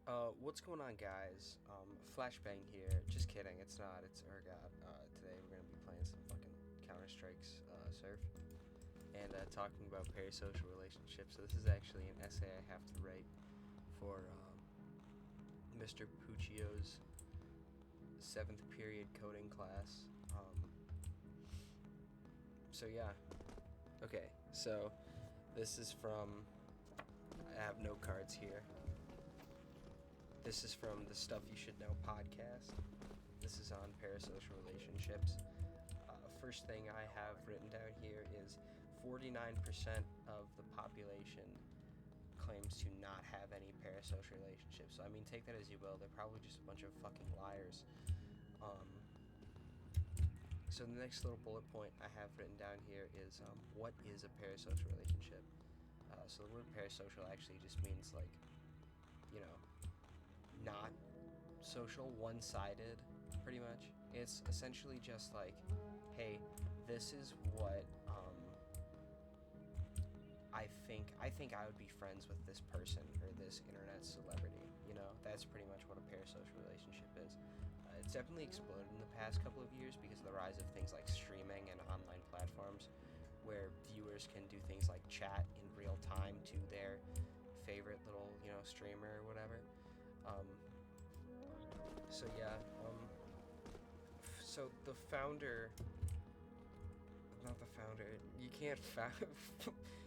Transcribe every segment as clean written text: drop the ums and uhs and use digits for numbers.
What's going on, guys? Flashbang here. Just kidding, it's not. It's Urgot. Today we're gonna be playing some fucking Counter Strikes Surf and talking about parasocial relationships. So this is actually an essay I have to write for Mr. Puccio's seventh period coding class. So yeah. Okay. So this is from. I have no cards here. This is from the Stuff You Should Know podcast. This is on parasocial relationships. First thing I have written down here is 49% of the population claims to not have any parasocial relationships. So, I mean, take that as you will. They're probably just a bunch of fucking liars. So the next little bullet point I have written down here is what is a parasocial relationship? So the word parasocial actually just means, like, you know, not social, one-sided, pretty much. It's essentially just like, hey, this is what I think I would be friends with this person or this internet celebrity. You know, that's pretty much what a parasocial relationship is. It's definitely exploded in the past couple of years because of the rise of things like streaming and online platforms where viewers can do things like chat in real time to their favorite little, streamer or whatever. Um, so yeah, so the founder, not the founder, you can't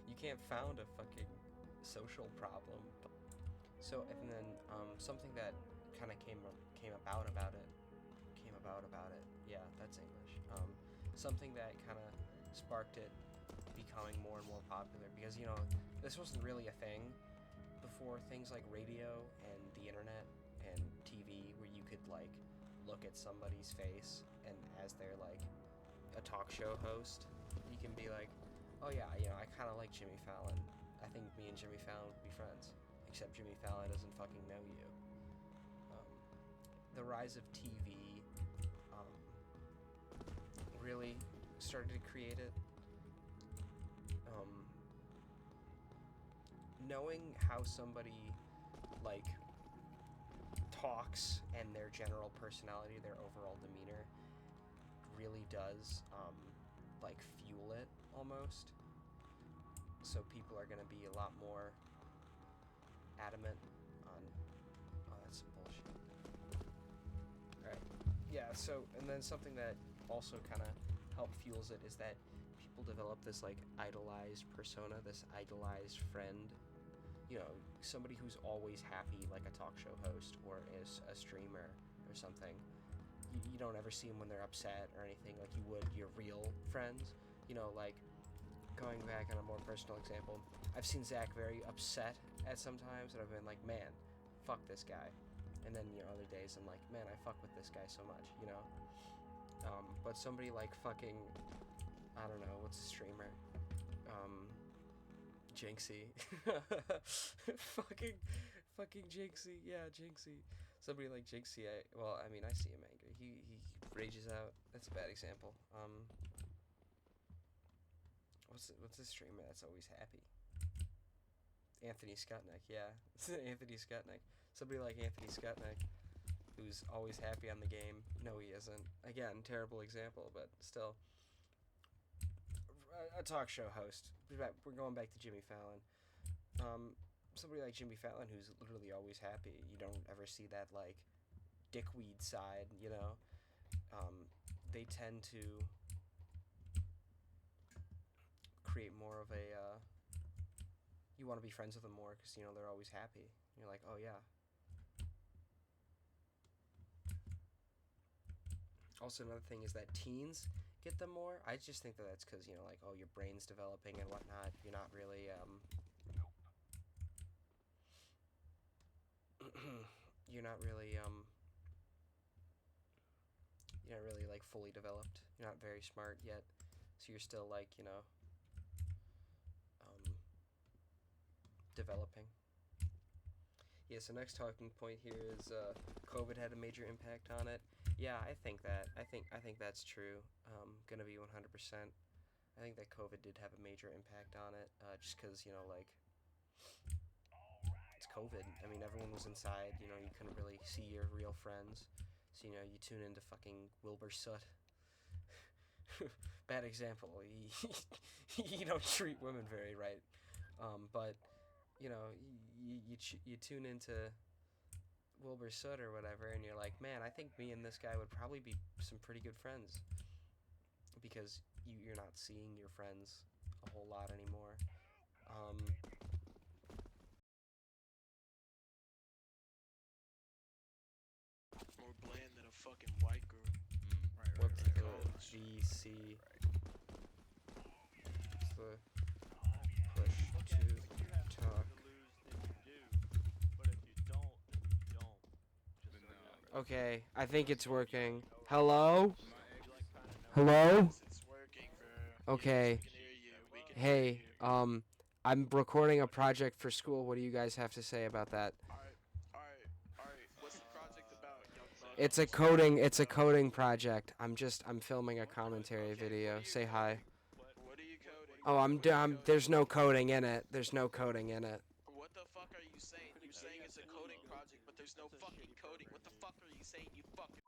you can't found a fucking social problem. So and then something that kind of came about it. Yeah, that's English. Something that kind of sparked it becoming more and more popular because this wasn't really a thing before things like radio and the internet and TV where you could like look at somebody's face and as they're like a talk show host you can be like, oh yeah, I kind of like Jimmy Fallon. I think me and Jimmy Fallon would be friends, except Jimmy Fallon doesn't fucking know you. The rise of TV really started to create it. Knowing how somebody like talks and their general personality, their overall demeanor really does like fuel it almost. So people are going to be a lot more adamant on, oh, that's some bullshit. Alright, yeah, so, and then something that also kind of help fuels it is that people develop this like idolized persona, this idolized friend, somebody who's always happy, like a talk show host or is a streamer or something. You don't ever see them when they're upset or anything like you would your real friends. Like going back on a more personal example, I've seen Zach very upset at some times and I've been like, man, fuck this guy. And then, other days I'm like, man, I fuck with this guy so much, But somebody like fucking, I don't know, what's a streamer? Jinxie. fucking Jinxie. Yeah, Jinxie. Somebody like Jinxie, I see him angry. He rages out. That's a bad example. What's a streamer that's always happy? Anthony Skutnik, yeah. Anthony Skutnik. Somebody like Anthony Skutnik, who's always happy on the game. No, he isn't. Again, terrible example, but still. A talk show host. We're going back to Jimmy Fallon. Somebody like Jimmy Fallon who's literally always happy. You don't ever see that, like, dickweed side, They tend to create more of a, you want to be friends with them more because, they're always happy. You're like, oh, yeah. Also, another thing is that teens get them more. I just think that that's because, like, oh, your brain's developing and whatnot. You're not really, you're not really, like, fully developed. You're not very smart yet. So you're still, like, developing. Yeah, so next talking point here is COVID had a major impact on it. Yeah, I think that. I think that's true. Gonna be 100%. I think that COVID did have a major impact on it, just because, like, it's COVID. I mean, everyone was inside. You know, you couldn't really see your real friends. So, you know, you tune into fucking Wilbur Soot. Bad example. You don't treat women very right. But, you know, you tune into Wilbur Soot or whatever, and you're like, man, I think me and this guy would probably be some pretty good friends. Because you're not seeing your friends a whole lot anymore. More bland than a fucking white girl. What's the VC? What's the push to talk? Okay, I think it's working. Hello? Hello? Yes, it's working, bro. Okay. Yes, we can hear you. We can Hey, hear you. I'm recording a project for school. What do you guys have to say about that? Alright. What's the project about, young buck? It's a coding project. I'm filming a commentary video. Say hi. What are you coding? Oh, there's no coding in it. There's no coding in it. What the fuck are you saying? You're saying it's a coding project, but there's no fucking coding. What the fuck are you saying, you fucking...